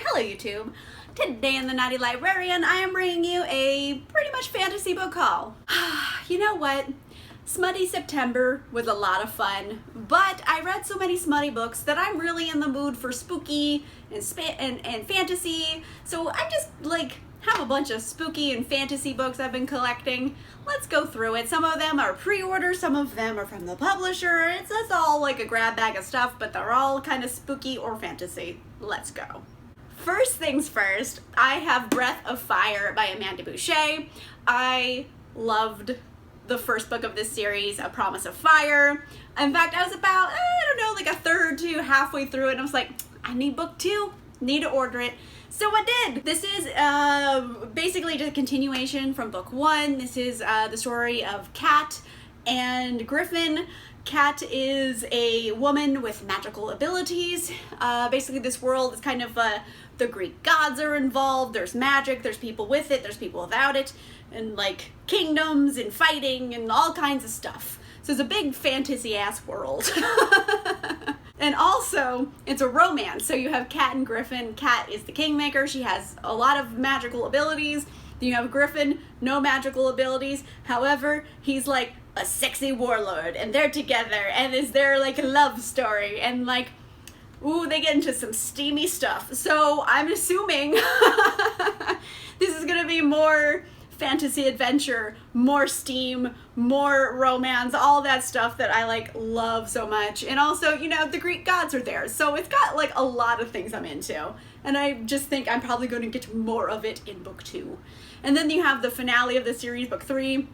Hello YouTube! Today in the Naughty Librarian, I am bringing you a pretty much fantasy book haul. You know what? Smutty September was a lot of fun, but I read so many smutty books that I'm really in the mood for spooky and fantasy, so I just have a bunch of spooky and fantasy books I've been collecting. Let's go through it. Some of them are pre-order, some of them are from the publisher. It's all like a grab bag of stuff, but they're all kind of spooky or fantasy. Let's go. First things first, I have Breath of Fire by Amanda Boucher. I loved the first book of this series, A Promise of Fire. In fact, I was about, like a third to halfway through it, and I was like, I need book 2, need to order it. So I did. This is basically just a continuation from book 1. This is the story of Kat and Griffin. Kat is a woman with magical abilities. Basically this world is kind of, the Greek gods are involved, there's magic, there's people with it, there's people without it, and like kingdoms and fighting and all kinds of stuff. So it's a big fantasy-ass world. And also, it's a romance. So you have Kat and Griffin. Kat is the kingmaker. She has a lot of magical abilities. Then you have Griffin, no magical abilities. However, he's like a sexy warlord, and they're together, and is their like love story, and like, ooh, they get into some steamy stuff. So I'm assuming this is gonna be more fantasy adventure, more steam, more romance, all that stuff that I love so much. And also, you know, the Greek gods are there, so it's got like a lot of things I'm into, and I just think I'm probably going to get more of it in book 2. And then you have the finale of the series, book 3.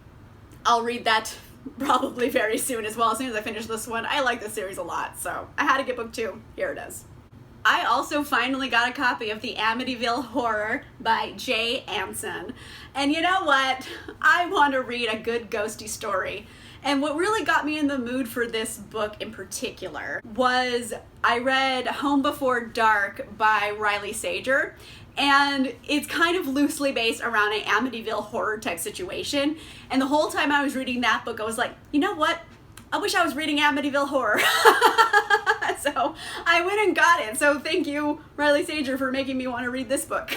I'll read that probably very soon as well, as soon as I finish this one. I like this series a lot, so I had to get book 2. Here it is. I also finally got a copy of the Amityville Horror by Jay Anson. And you know what? I want to read a good ghosty story. And what really got me in the mood for this book in particular was I read Home Before Dark by Riley Sager. And it's kind of loosely based around an Amityville Horror type situation. And the whole time I was reading that book, I was like, you know what? I wish I was reading Amityville Horror. So I went and got it. So thank you, Riley Sager, for making me want to read this book.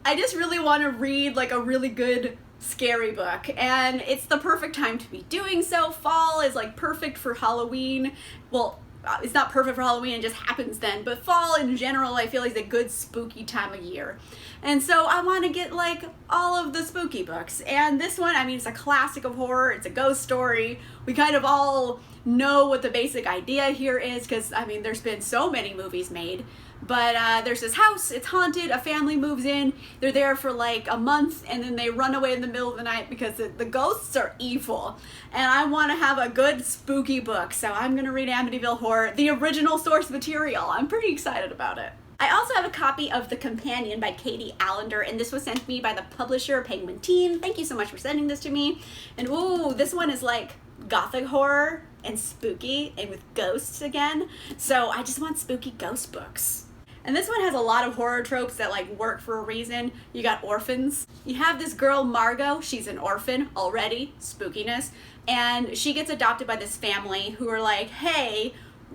I just really want to read like a really good scary book, and it's the perfect time to be doing so. Fall is like perfect for Halloween. Well, it's not perfect for Halloween, it just happens then, but fall in general I feel like is a good spooky time of year. And so I want to get like all of the spooky books. And this one, I mean, it's a classic of horror, it's a ghost story. We kind of all know what the basic idea here is, because I mean there's been so many movies made. But there's this house, it's haunted, a family moves in, they're there for like a month, and then they run away in the middle of the night because the ghosts are evil. And I want to have a good spooky book, so I'm going to read Amityville Horror, the original source material. I'm pretty excited about it. I also have a copy of The Companion by Katie Allender, and this was sent to me by the publisher Penguin Teen. Thank you so much for sending this to me. And ooh, this one is like gothic horror and spooky and with ghosts again. So I just want spooky ghost books. And this one has a lot of horror tropes that like work for a reason. You got orphans. You have this girl, Margot. She's an orphan already, spookiness. And she gets adopted by this family who are like, hey,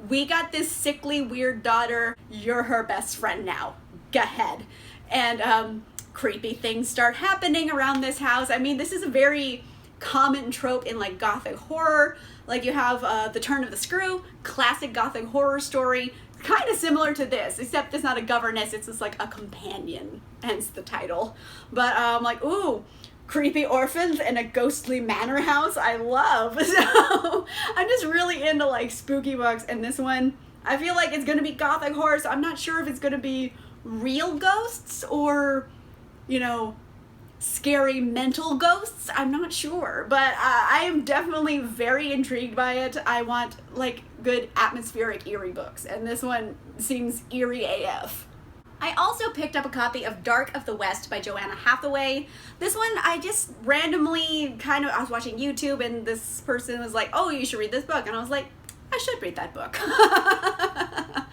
we got this sickly, weird daughter. You're her best friend now. Go ahead. And creepy things start happening around this house. I mean, this is a very common trope in like gothic horror. Like you have The Turn of the Screw, classic gothic horror story. Kind of similar to this, except it's not a governess, it's just like a companion, hence the title. But like, ooh, creepy orphans and a ghostly manor house, I love. So I'm just really into like spooky books, and this one, I feel like it's gonna be gothic horror, so I'm not sure if it's gonna be real ghosts or, you know, scary mental ghosts. I'm not sure, but I am definitely very intrigued by it. I want like good atmospheric eerie books, and this one seems eerie AF. I also picked up a copy of Dark of the West by Joanna Hathaway. This one I just randomly I was watching YouTube and this person was like, oh, you should read this book, and I was like, I should read that book.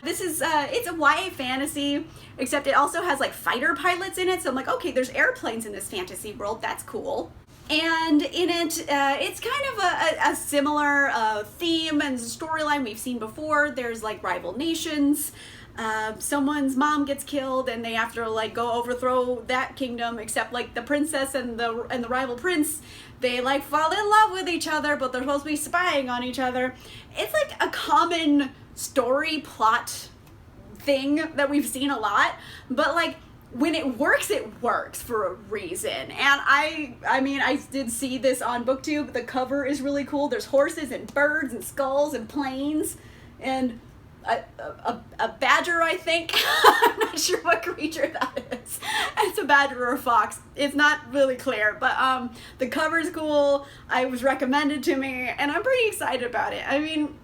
This is, it's a YA fantasy, except it also has like fighter pilots in it, so I'm like, okay, there's airplanes in this fantasy world, that's cool. And in it, it's kind of a similar theme and storyline we've seen before. There's like rival nations. Someone's mom gets killed and they have to like go overthrow that kingdom, except like the princess and the rival prince, they like fall in love with each other, but they're supposed to be spying on each other. It's like a common story plot thing that we've seen a lot, but like when it works for a reason. And I mean, I did see this on BookTube. The cover is really cool. There's horses and birds and skulls and planes and a badger, I think. I'm not sure what creature that is. It's a badger or a fox. It's not really clear, but the cover's cool. It was recommended to me, and I'm pretty excited about it. I mean,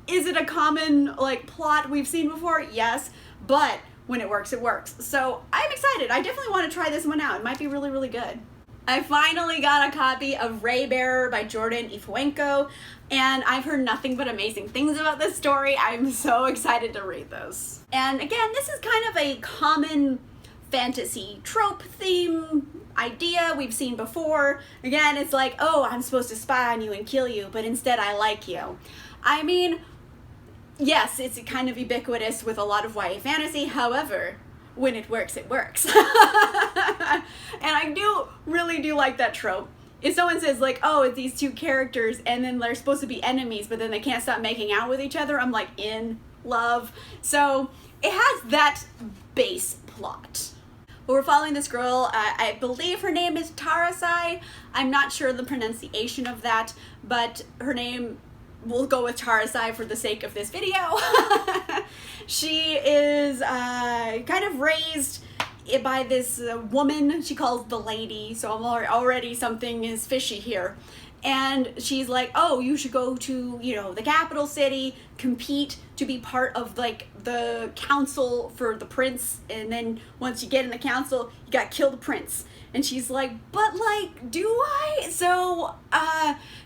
is it a common like plot we've seen before? Yes, but when it works, it works. So I'm excited. I definitely want to try this one out. It might be really, really good. I finally got a copy of Raybearer by Jordan Ifuenko, and I've heard nothing but amazing things about this story. I'm so excited to read this. And again, this is kind of a common fantasy trope theme idea we've seen before. Again, it's like, oh, I'm supposed to spy on you and kill you, but instead I like you. I mean, yes, it's kind of ubiquitous with a lot of YA fantasy. However, when it works, it works. And I really do like that trope. If someone says like, oh, it's these two characters and then they're supposed to be enemies, but then they can't stop making out with each other, I'm like in love. So it has that base plot. But we're following this girl, I believe her name is Tarasai. I'm not sure the pronunciation of that, but her name, we'll go with Tarasai for the sake of this video. She is kind of raised by this woman she calls the lady, so I'm already something is fishy here. And she's like, oh, you should go to, you know, the capital city, compete to be part of like the council for the prince, and then once you get in the council, you gotta kill the prince. And she's like, but like, do I? So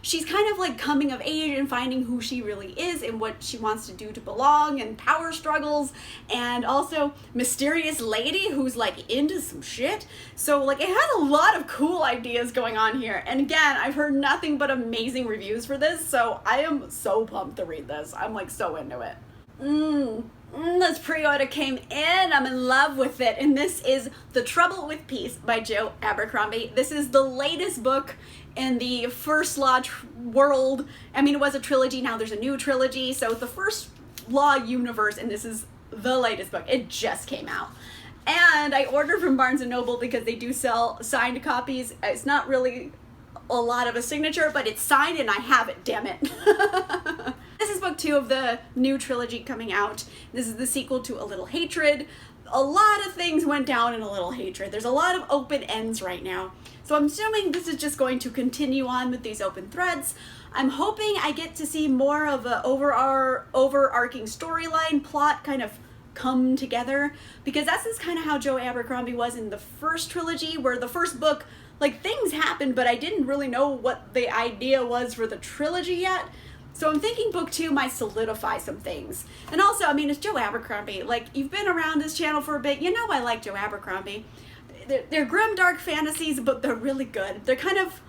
she's kind of like coming of age and finding who she really is and what she wants to do to belong, and power struggles, and also mysterious lady who's like into some shit. So like it has a lot of cool ideas going on here. And again, I've heard nothing but amazing reviews for this, so I am so pumped to read this. I'm like so into it. This pre-order came in. I'm in love with it, and this is The Trouble with Peace by Joe Abercrombie. This is the latest book in the First Law world. I mean, it was a trilogy, now there's a new trilogy, so it's the First Law universe, and this is the latest book. It just came out. And I ordered from Barnes & Noble because they do sell signed copies. It's not really a lot of a signature, but it's signed and I have it, damn it. This is book 2 of the new trilogy coming out. This is the sequel to A Little Hatred. A lot of things went down in A Little Hatred. There's a lot of open ends right now. So I'm assuming this is just going to continue on with these open threads. I'm hoping I get to see more of a overarching storyline plot kind of come together, because that's just kind of how Joe Abercrombie was in the first trilogy, where the first book, like, things happened, but I didn't really know what the idea was for the trilogy yet. So I'm thinking book 2 might solidify some things. And also, I mean, it's Joe Abercrombie. Like, you've been around this channel for a bit. You know I like Joe Abercrombie. They're grim, dark fantasies, but they're really good. They're kind of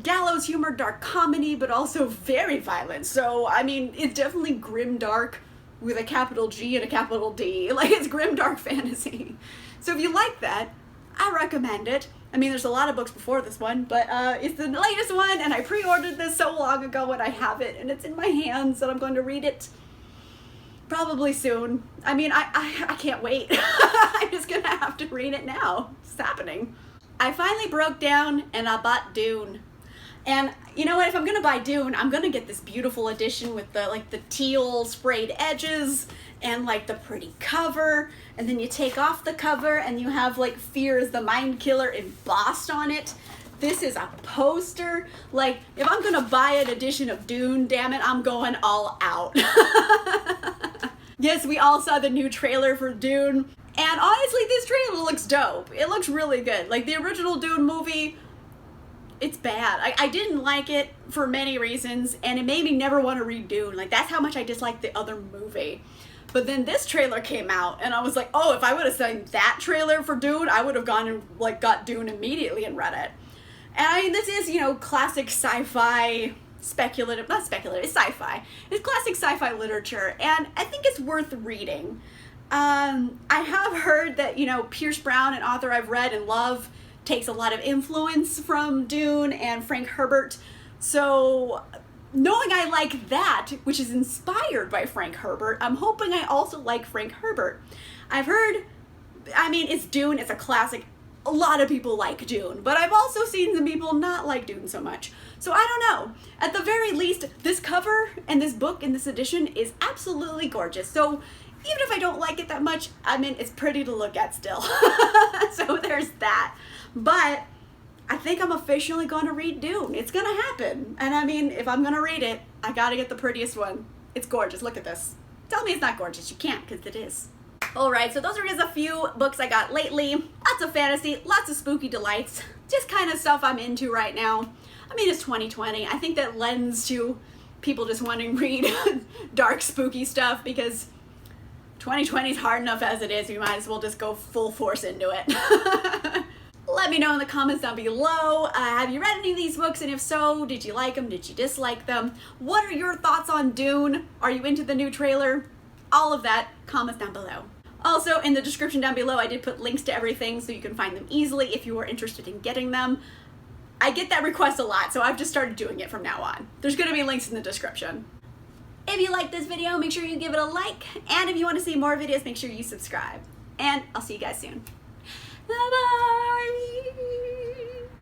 gallows humor, dark comedy, but also very violent. So, I mean, it's definitely grim, dark with a capital G and a capital D. Like, it's grim, dark fantasy. So if you like that, I recommend it. I mean, there's a lot of books before this one, but it's the latest one, and I pre-ordered this so long ago, and I have it, and it's in my hands, and I'm going to read it probably soon. I mean, I can't wait. I'm just going to have to read it now. It's happening. I finally broke down, and I bought Dune. And you know what, if I'm going to buy Dune, I'm going to get this beautiful edition with the, like, the teal sprayed edges and, like, the pretty cover. And then you take off the cover and you have, like, Fear is the Mind Killer embossed on it. This is a poster. Like, if I'm going to buy an edition of Dune, damn it, I'm going all out. Yes, we all saw the new trailer for Dune. And honestly, this trailer looks dope. It looks really good. Like, the original Dune movie, it's bad. I didn't like it for many reasons, and it made me never want to read Dune. Like, that's how much I disliked the other movie. But then this trailer came out, and I was like, oh, if I would have seen that trailer for Dune, I would have gone and, like, got Dune immediately and read it. And I mean, this is, you know, classic sci-fi, speculative, not speculative, it's sci-fi. It's classic sci-fi literature, and I think it's worth reading. I have heard that, you know, Pierce Brown, an author I've read and love, takes a lot of influence from Dune and Frank Herbert. So knowing I like that, which is inspired by Frank Herbert, I'm hoping I also like Frank Herbert. I've heard, I mean, it's Dune, it's a classic. A lot of people like Dune, but I've also seen some people not like Dune so much. So I don't know. At the very least, this cover and this book and this edition is absolutely gorgeous. So even if I don't like it that much, I mean, it's pretty to look at still. So there's that. But I think I'm officially going to read Dune. It's going to happen. And I mean, if I'm going to read it, I got to get the prettiest one. It's gorgeous. Look at this. Tell me it's not gorgeous. You can't, because it is. Alright, so those are just a few books I got lately. Lots of fantasy, lots of spooky delights. Just kind of stuff I'm into right now. I mean, it's 2020. I think that lends to people just wanting to read dark, spooky stuff, because 2020 is hard enough as it is. We might as well just go full force into it. Let me know in the comments down below. Have you read any of these books? And if so, did you like them? Did you dislike them? What are your thoughts on Dune? Are you into the new trailer? All of that, comments down below. Also, in the description down below, I did put links to everything so you can find them easily if you are interested in getting them. I get that request a lot, so I've just started doing it from now on. There's going to be links in the description. If you like this video, make sure you give it a like. And if you want to see more videos, make sure you subscribe. And I'll see you guys soon. Bye-bye!